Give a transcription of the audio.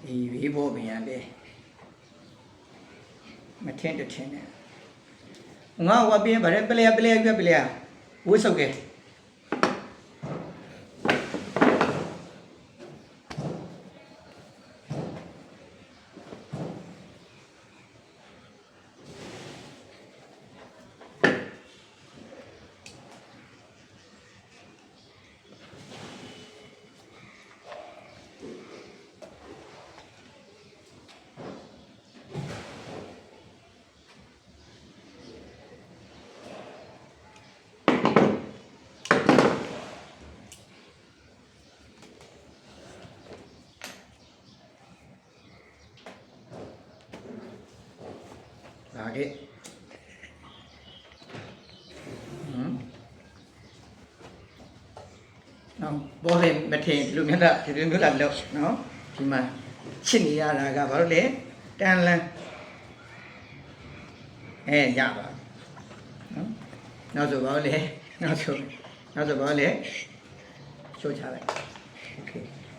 ဒီဘေးပေါ်ပြန်လေမထင်းတထင်းနဲ့ငါဝပြင်းဗရဲပလေပလေပြပလေဝှဆုပ်ကဲလာခဲ့နော်ဘောလေးမထင်လူမျိုးလားဒီလိုမျိုးလားလို့နော်ဒီမှာချစ်နေရတာကဘာလို့လဲတန်လန်းရပါနော်နောက်ဆိုဘာလို့လဲနောက်ဆိုဘာလို့လဲချိုးချလိုက်โอเค